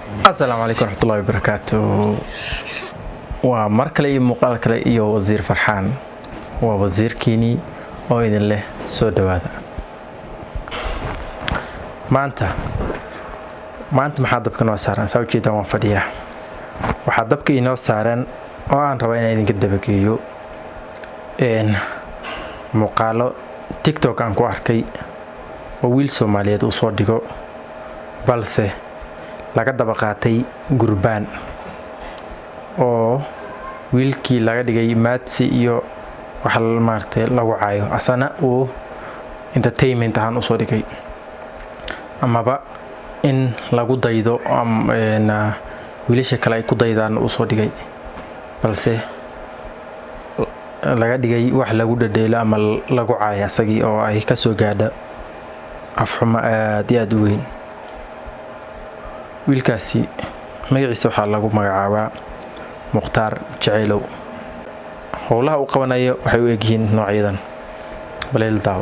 السلام عليكم ورحمة الله وبركاته. ومركلي مقال كلي iyo wasiir Farxaan waa wasiirkiini oo idin leh soo dhawaada. maanta maxaa dabka noo saaran soo jeedaan waan fadhiyaa. waxaa dabka inoo saaran oo aan rabo inaan idinka dabageeyo muuqaalo TikTok aan ku arkay oo wiil Soomaaliyeed uu soo dhigo balse laga daba qaatay gurbaan oo wiilkii laga dhigay maadsi iyo waxa la maartay lagu caayo asana uu entertainment ahaan u soo dhigay amaba in lagu daydo wiilasha kale ay ku daydaan u soo dhigay balse laga dhigay wax lagu dhadheelo ama lagu caayo asagii oo ay ka soo gaadha afxuma aad u weyn. wiilkaasi magaciisa waxaa lagu magacaabaa Mukhtaar Jacaylow. howlaha uu qabanayo waxay u egyihiin noocyadan baleel daaw.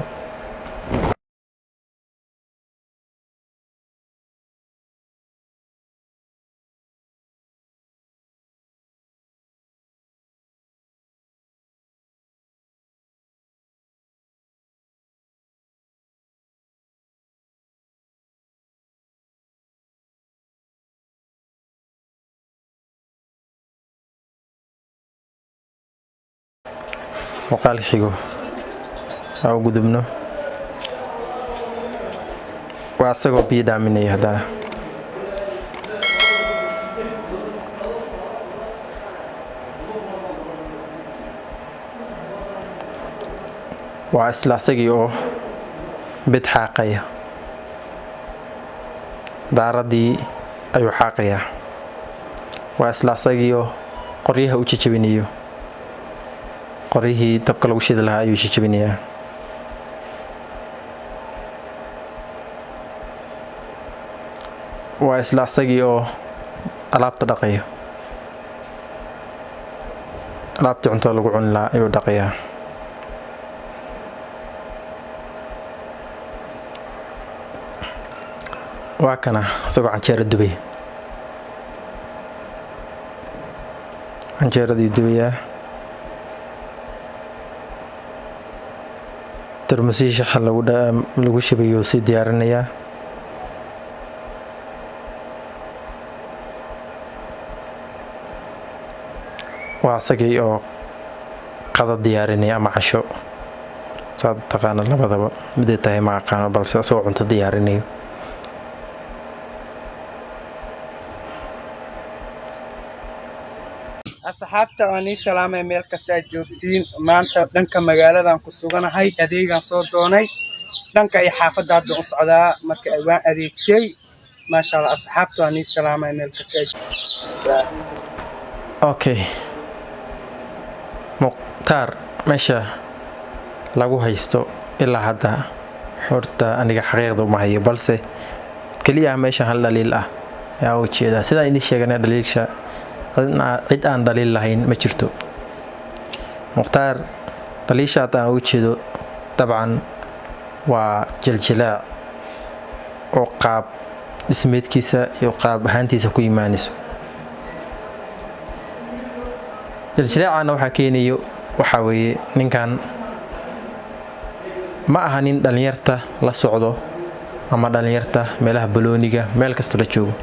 وقال حيجو أو قدمنا وأسقو بيدا مني هذا وأسلع سقيو بيت حاقية داردي أيو حاقية وأسلع سقيو قريها وتشبينيو qorihii dabka lagu shidi lahaa ayuu jajabinayaa. waa isla asagii oo alaabta dhaqaya, alaabtii cuntada lagu cuni lahaa ayuu dhaqayaa. waa kana isagoo canjeero dubay, canjeeradii dubayaa. termosii shaxa lagu shabayo si diyaarinaya. waa asagii oo qada diyaarinaya ama casho saad taqaana labadaba mid tahay ma aqaano balse asoo cunto diyaarinayo. asxaabta aan salaamay meel kasta aad joogtiin maanta dhanka magaaladan ku suganahay adeegan soo doonay dhanka ay xaafadda hadda u socdaa marka ay waan adeegtay ma sha Allah. asxaabta aan salaamay meel kasta okay Mukhtaar meesha lagu haysto ilaa hadda horta aniga xaqiiqda uma hayo balse kaliya meesha hal dhaliil ah ayaa u jeeda sida idin sheeganay dhaliilsha cid aan daliil lahayn ma jirto. Mukhtaar dhaliisha aan u jeedo dabcan waa jiljilaac oo qaab dhismeedkiisa iyo qaab ahaantiisa ku imaanayso. jiljilaacana waxa keenayo waxa weeye ninkan ma aha nin dhalinyarta la socdo ama dhalinyarta meelaha balooniga meel kasta la joogo.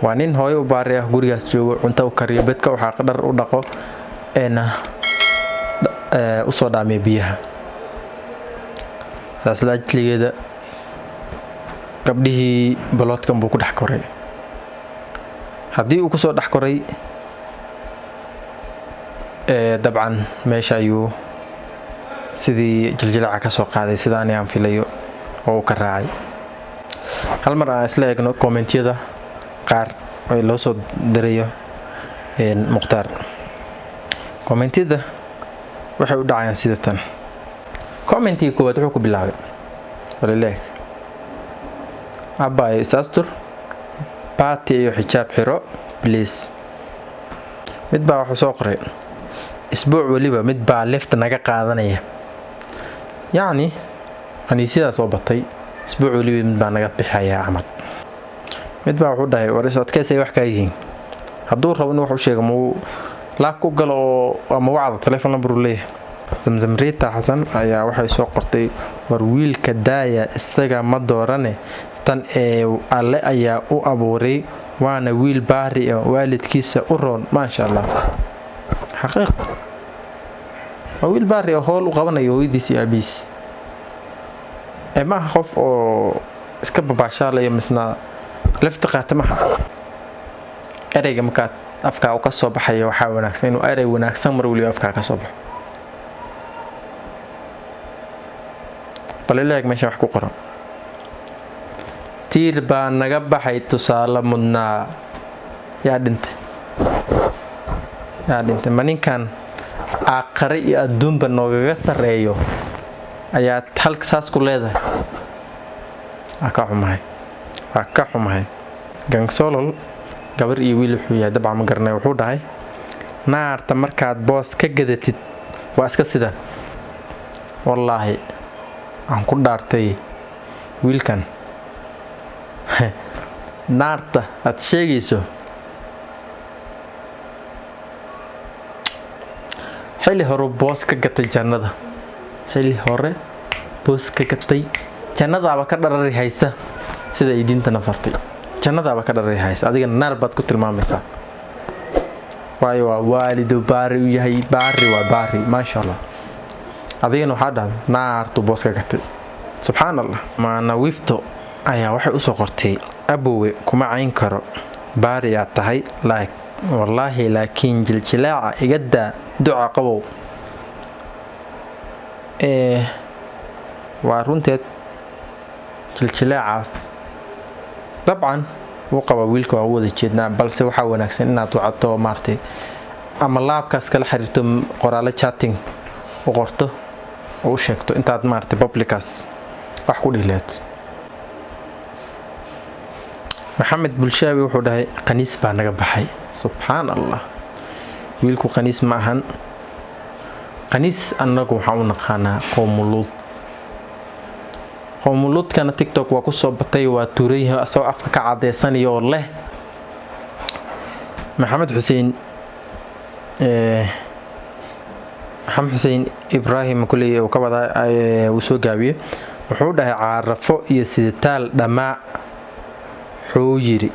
waa nin hooyo u baari ah gurigaas joogo cunto u kariyo bedka waxa qadar u dhaqo u soo dhaamay biyaha. taas la ajligeeda gabdhihii baloodkan buu ku dhex koray. haddii uu ku soo dhex koray dabcan meesha ayuu sidii jiljilaaca ka soo qaaday sidaan aan filayo oo uu ka raacay. hal mar aan isla eegno kommentiyada qaar oo loo soo dirayo Mukhtaar. kommentiyada waxay u dhacayaan sida tan. commentiga koowaad wuxuu ku bilaabay walaaleek abay isastur baati iyo xijaab xiro please. mid baa wuxuu soo qoray isbuuc waliba mid baa left naga qaadanaya. يعني أنا سيدا صوبتي أسبوع لي من بانغات بحياة عمل mid baa wuxuu dhahay war isodkeysay wax ka yihiin hadduu rabo inuu wax u sheego muu laab ku galo oo ama wacda telefoon number leeyahay Zamzam Rita Xasan ayaa waxay soo qortay war wiilka daaya isaga ma doorane tan ee alle ayaa u abuuray waana wiil baari oo waalidkiisa u roon ma sha Allah xaqiiq wiil baari oo hool u qabanayo hooyadiisa iyo aabiis ma qof oo iska babaashaalayo misna lafta qaatamaha ereyga marka afka uu ka soo baxayo waxa wanaagsan inuu erey wanaagsan mar waliba afka ka soo baxo baleelaag meesha wax ku qoran tiir baa naga baxay tusaale mudnaa yaa dhintay maninkan aakhare iyo adduunba noogaga sareeyo ayaa halka saas ku leedahay ka xumahay Gangsolol gabar iyo wiil wuxuu yahay dabcan ma garanay wuxuu dhahay naarta markaad boos ka gadatid waa iska sida wallaahi aan ku dhaartay wiilkan naarta aad sheegayso xilli hore boos ka gatay jannada jannadaaba ka dharari haysa sida ay diintana fartay jannadaaba ka dharari haysa adiga naar baad ku tilmaamaysaa waayo waa waalidu baari u yahay baari ma sha Allah adigana waxaa dhahay naartu boos ka gatay subhanallah maana wifto ayaa waxay u soo qortay abowe kuma cayn karo baari aad tahay wallaahi laakiin jiljilaaca iga daa duca qabow waa runteed jiljilaacaas dabcan uu qaba wiilka waa wada jeednaa balse waxa wanaagsan inaad wacato maartay ama laabkaas kala xiriirto qoraale chatting u qorto oo u sheegto intaad maartay publicaas wax ku dhileed Maxamed Bulshaawi wuxuu dhahay qaniis baa naga baxay subhanallah wiilku qaniis ma ahan qaniis annagu waxaan u naqaanaa qowmuluud kana TikTok waa ku soo batay waa tuuray asoo afka ka cadeysanayo leh Maxamed Xuseen Ibrahim kulay oo ka wada uu soo gaabiyo wuxuu dhahay caarafo iyo siditaal dhamaa wuxuu yiri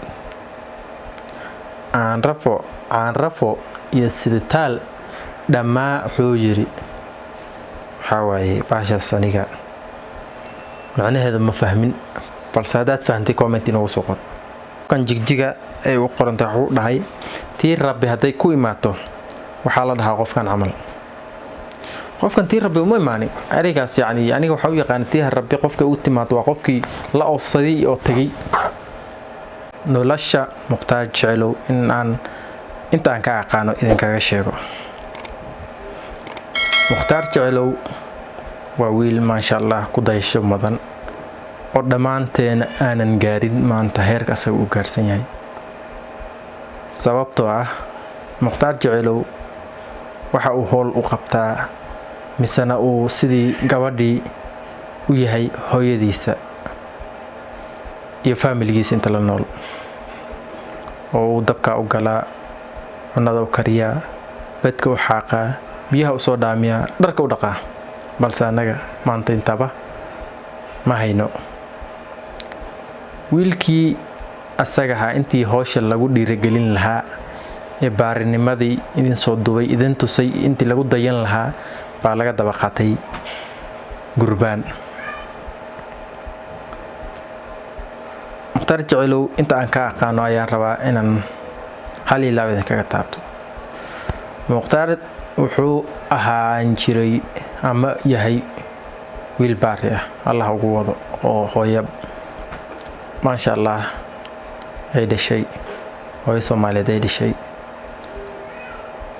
aanrafo iyo siditaal dhamaa wuxuu yiri waxa waaye baashaas aniga macnaheedu ma fahmin balse hadaad fahantay comment inuu soo qor kan jigjiga ay u qorantay wuxuu dhahay tii rabbi haday ku imaato waxa la dhahaa qofkan tii rabbi uma imaanin arigaas yani aniga waxa uu yaqaan tii rabbi qofka uu timaado waa qofkii la oofsaday oo tagay nolosha Mukhtaar Jecelow inta aan ka aqaano idin kaga sheego Mukhtaar Jecelow waa wiil ma sha Allah ku daysho madan oo dhamaanteen aanan gaarin maanta heerka asaga uu gaarsan yahay sababtoo ah Mukhtaar Jecelow waxa uu hool u qabtaa misana uu sidii gabadhii u yahay hooyadiisa iyo familigiisa inta la nool oo dabka u galaa cunada u kariyaa badka u xaqaa biyaha u soo dhaamiyaa dharka u dhaqaa balse anaga maanta intaba ma hayno wiilkii asaga intii hawsha lagu dhiirigelin lahaa ee baarinimadii idin soo duubay idin tusay intii lagu dayan lahaa baa laga daba qaatay gurbaan Mukhtaar Jecelow inta aan ka aqaano ayaan rabaa inaan hal ilaawada kaga taabto Mukhtaar wuxuu ahaan jiray ama yahay wiil baari ah Allah ugu wado oo hooyo ma sha Allah ay dhashay hooyo Soomaaliyeed ay dhashay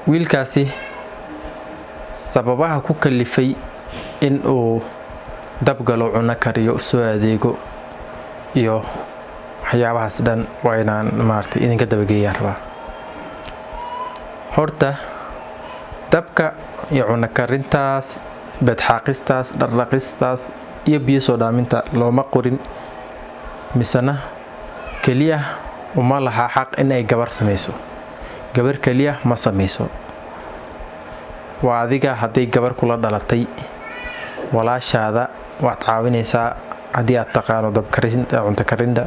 wiilkaasi sababaha ku kalifay in uu dabgalo cuna kariyo soo adeego iyo waxyaabahaas dhan waa inaan maartay idinka dabageeyaan rabaa horta dabka iyo cuna karintaas badxaaqistaas dhaqdhaqistaas iyo biyo soo dhaaminta looma qorin misana kaliya uma laha xaq in ay gabar samayso. Gabar kaliya ma samayso. waa adiga haday gabar kula dhalatay walaashaada waad caawinaysaa hadii aad taqaano dab karinta cunto karinta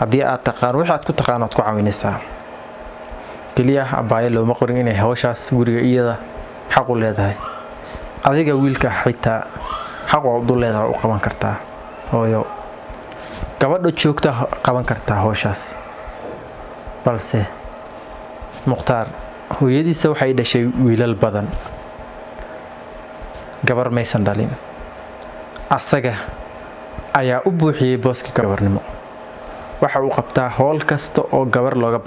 hadii aad taqaano waxa aad ku taqaano aad ku caawinaysaa kaliya abaayo looma qorin inay hawshaas guriga iyada xaq u leedahay adiga wiilka xitaa xaq u leedahay u qaban kartaa hooyo gabadha joogta qaban kartaa hawshaas balse Mukhtaar hooyadiisa waxay dhashay wiilal badan gabar maysan dhalin asaga ayaa u buuxiyay booska gabarnimo waxa uu qabtaa howl kasta oo gabar looga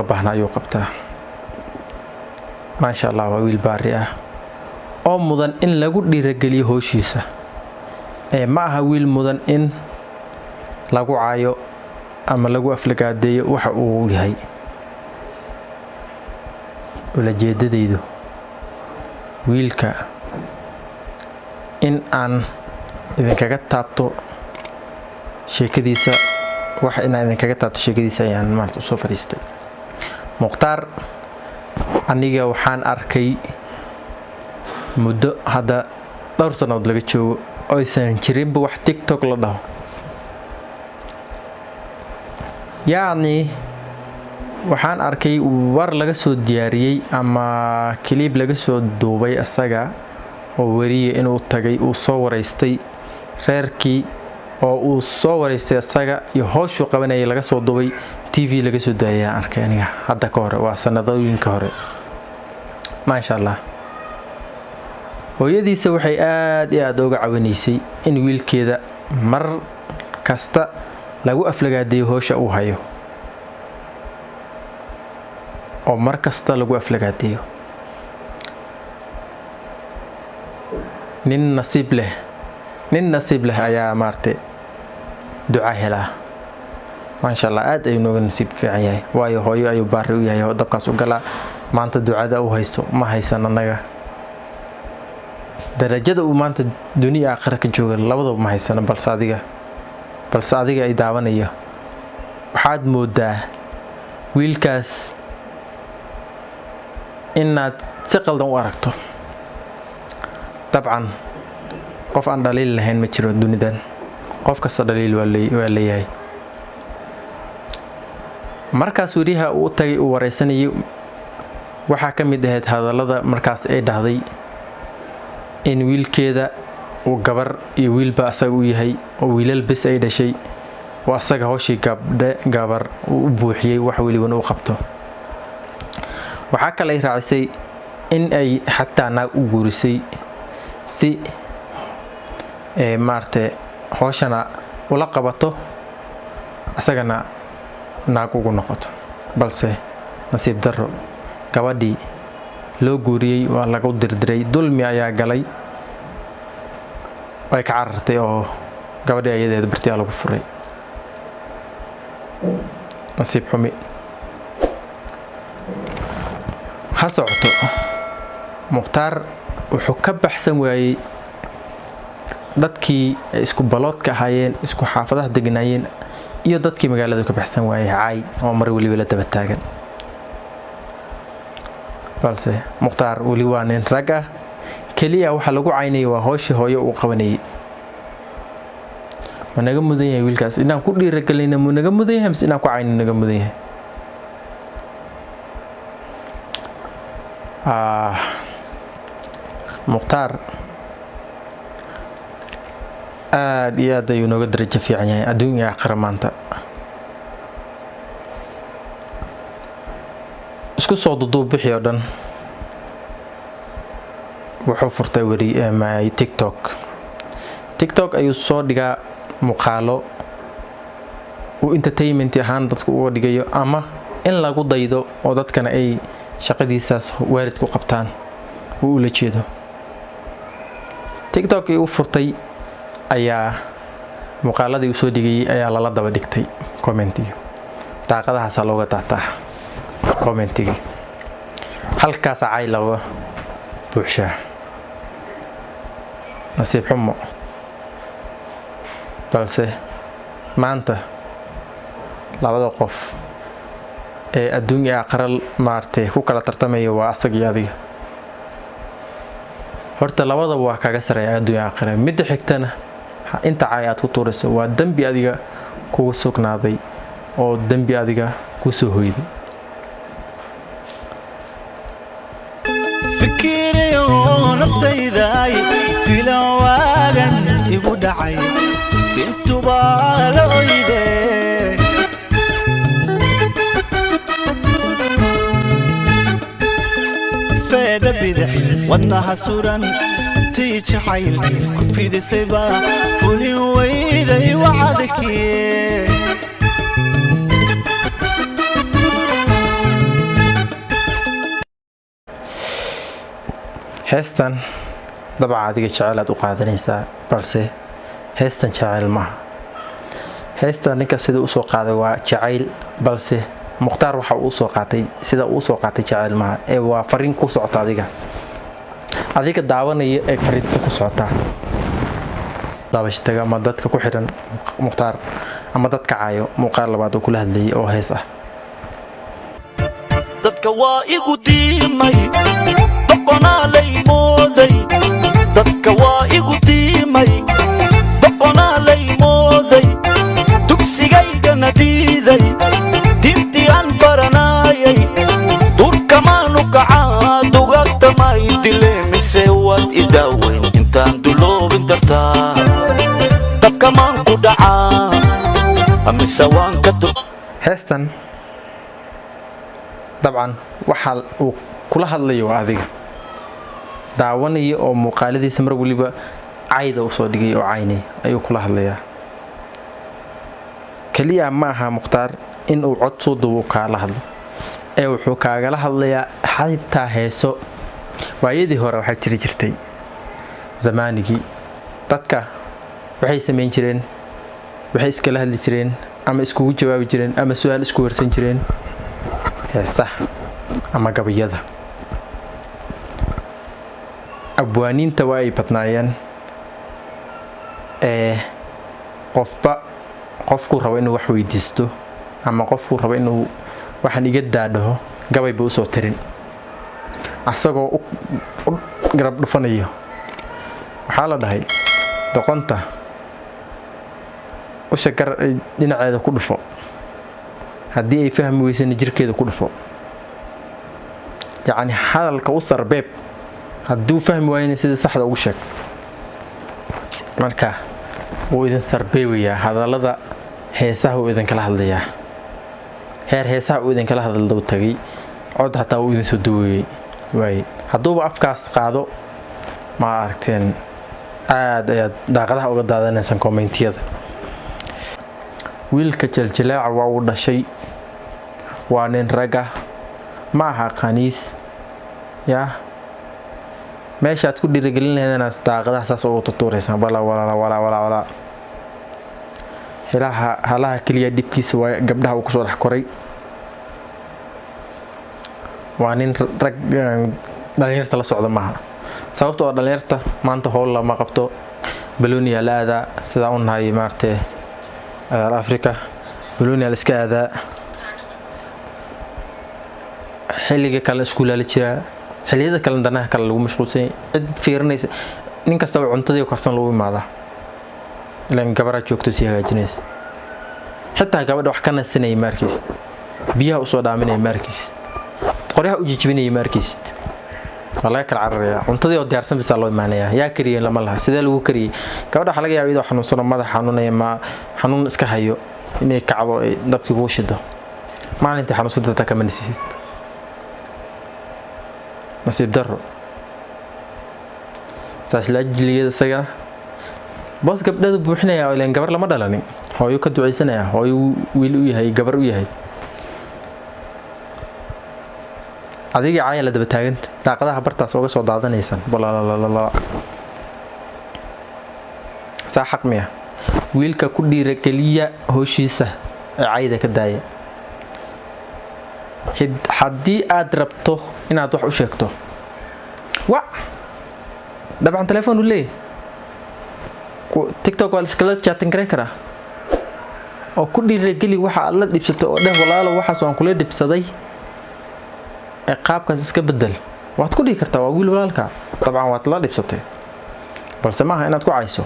baahnaa ayuu qabtaa ma sha Allah waa wiil baari ah oo mudan in lagu dhiirageliyo hawshiisa ma aha wiil mudan in lagu caayo ama lagu aflagaadeeyo waxa uu yahay wala jeedadaydu wiilka in aan idinkaga taabto sheekadiisa ayaan maanta soo fariistay Mukhtaar aniga waxaan arkay muddo hada dhowr sanadood laga joogo oo aysan jirinba wax TikTok la dhaho يعني waxaan arkay war laga soo diyaariyay ama clip laga soo duubay asaga oo wariye inuu tagay uu soo wareystay reerkii oo uu soo wareystay asaga iyo hawshu qabanayay laga soo duubay TV laga soo daayay arkay aniga hadda ka hore waa sanadooyinka hore ma sha Allah hooyadiisa waxay aad uga caawinaysay in wiilkeeda mar kasta lagu aflagaadeeyo hawsha uu hayo oo mar kasta lagu aflagaadeeyo nin nasiib leh ayaa maartay duca hela ma sha Allah aad ay nooga nasiib fiican yahay waayo hooyo ayuu baari u yahay oo dabkaas u gala maanta ducada uu haysto ma haysan anaga darajada uu maanta dunia aakhira ka jooga labadaba ma haysan balse adiga ay daawanayo waxaad moodaa wiilkaas inaad si qaldan u aragto dabcan qof aan dhaliil lahayn ma jiro dunidan qof kasta dhaliil waa leeyahay markaas wariyaha uu tagay uu wareysanayo waxa ka mid ahayd hadalada markaas ay dhahday in wiilkeeda uu gabar iyo wiilba asaga u yahay oo wiilal bis ay dhashay oo asaga hawshii gabar uu buuxiyay wax waliba uu qabto waxa kale ay raacisay in ay xataa naag u guurisay si maarte hawshana ula qabato asagana naag ugu noqoto balse nasiib darro gabadhii loo guuriyay waa lagu dirdiray dulmi ayaa galay way ka carartay oo gabadhii ayadeed bartiya lagu furay nasiib xumi ha socoto Mukhtaar wuxuu ka baxsan waayay dadkii isku baloodka ahaayeen isku xaafadaha degnaayeen iyo dadkii magaalada ka baxsan waayay caay oo mar waliba la daba taagan balse Mukhtaar wali waa nin rag ah kaliya waxa lagu caynay waa hawshii hooyo uu qabanayay managa mudan yahay wiilkaas inaan ku dhiiragelino managa mudan yahay inaan ku caynino naga mudan yahay Mukhtaar aad iyo aad ayuu nooga darajo fiican yahay adduunka aakhira maanta isku soo duduub bixi oo dhan wuxuu furtay TikTok ayuu soo dhigaa muuqaalo uu entertainment ahaan dadku uga dhigayo ama in lagu daydo oo dadkana ay shaqadiisaas waarid ku qabtaan uu la jeedo TikTok uu furtay ayaa muuqaaladii uu soo dhigay ayaa la daba dhigtay commentiga daaqadahaas looga daataa commentiga halkaas ay laga buuxshaa nasiib xumo balse maanta labada qof ee adduunka aqral maartay ku kala tartamaya waa asaga iyo adiga horta labada waa kaga sareeya adduunka aqral mid xigtana inta caayad ku tuurayso waa dambi adiga kugu sugnaaday oo dambi adiga ku soo hoyday fikiriyo naftayday filawaagan igu dhacay intuba la oyday fada bidix wadnaha suran تيجحيل كفي دي سيبا فولي ويدي وعدكي heestan dabca adiga jacayl u qaadanaysaa balse heestan jacayl ma heestan ninka sida uu soo qaaday waa jacayl balse muqtaar waxa uu soo qaatay sida uu soo qaatay jacayl ma ee waa fariin ku socota adiga daawanaya ee fariinta ku socota daawashadaga ama dadka ku xiran muqtaar ama dadka caayo muuqaal labaad oo kula hadlayay oo hees ah dadka waa igu diimay doqonaalay mooday dadka waa igu diimay doqonaalay mooday dugsigaygana diiday diintii aan baranayay durkamaanu kacaa dugagtamay dileemise waad idaaweyn intaan duloobin dartaa dabkamaan ku dhacaa amise waan ka heestan dabcan waxa uu kula hadlayo adiga daawanaya oo muuqaaladiisa mar waliba caayda u soo dhigay oo caynay ayuu kula hadlayaa kaliya ma aha muqtaar in uu cod soo duubo kala hadlo ee wuxuu kaagala hadlayaa xaybta heeso waayadii hore waxa jiri jirtay zamaanigi dadka waxay sameyn jireen waxay iska hadli jireen ama isku jawaabi jireen ama su'aal isku warsan jireen heesa ama gabayada abwaaniinta way badnaayeen qofku rabo inuu wax weydiisto ama qofku rabo inuu waxan iga daadho gabay buu soo tirin asagoo garab dhufanayo waxa la dhahay doqonta u shakar dhinaceeda ku dhufo haddii ay fahmi weysana jirkeeda ku dhufo yani hadalka u sarbeeb hadduu fahmi waayna sida saxda ugu sheeg marka uu idin sarbeebayaa hadalada heesaha uu idin kala hadlayaa heer heesaha uu idin kala hadaldo tagay cod hataa uu idin soo duwayay way hadduuba afkaas qaado ma aragteen aad ayaad daaqadaha uga daadanaysan kommentiyada wiilka jaljalaaca waa uu dhashay waa nin raga ma aha qaniis yaa meeshaad ku dhiirigelinaydana daaqadaha saas ugu tutuuraysan wala halaha kaliya dibkiisa waa gabdhaha uu kusoo dhex koray waa nin rag dhalinyarta la socda maaha sababtoo dhalinyarta maanta howl lama qabto balooniya la aadaa sidaa u nahay maartee Afrika balooniya la iska aadaa xilliga kale iskuulaala jira xilliyada kale danaha kale lagu mashquulsan cid fiirinaysa nin kasta oo cuntadii karsan lagu imaada ilaan gabadha joogto si hagaajinaysa xitaa gabadha wax ka nasanay markiis biyaha u soo dhaaminay markiis qoryaha u jijibinay markiis wallahi kala cararaya cuntadii oo diyaarsan bisa loo imaanaya yaa kariye lama laha sidee lagu kariyay gabadha waxa laga yaabaa inuu xanuunsano madax xanuunaya ma xanuun iska hayo inay kacdo ay dabkii ugu shido maalintii xanuunsada ta kama nasiid nasiib daro saas la jiliyada saga boos gabdhada buuxinaya oo ilaan gabar lama dhalanin hooyo ka duceysanaya hooyo wiil u yahay gabar u yahay adiga caayala daba taaganta daaqadaha bartaas uga soo daadanaysan walaalala saa xaq miya wiilka ku dhiirageliya howshiisa ee caayda ka daaya haddii aad rabto inaad wax u sheegto dabcan telefoon u leeyahay TikTok waa iskala chatting karaa oo ku dhiirigeli waxa aad la dhibsato oo dheh walaalo waxaas waan kula dhibsaday ee qaabkaas iska bedel waad ku dhigi kartaa waa wiil walaalka طبعا waad la dhibsatay balse maaha inaad ku cayso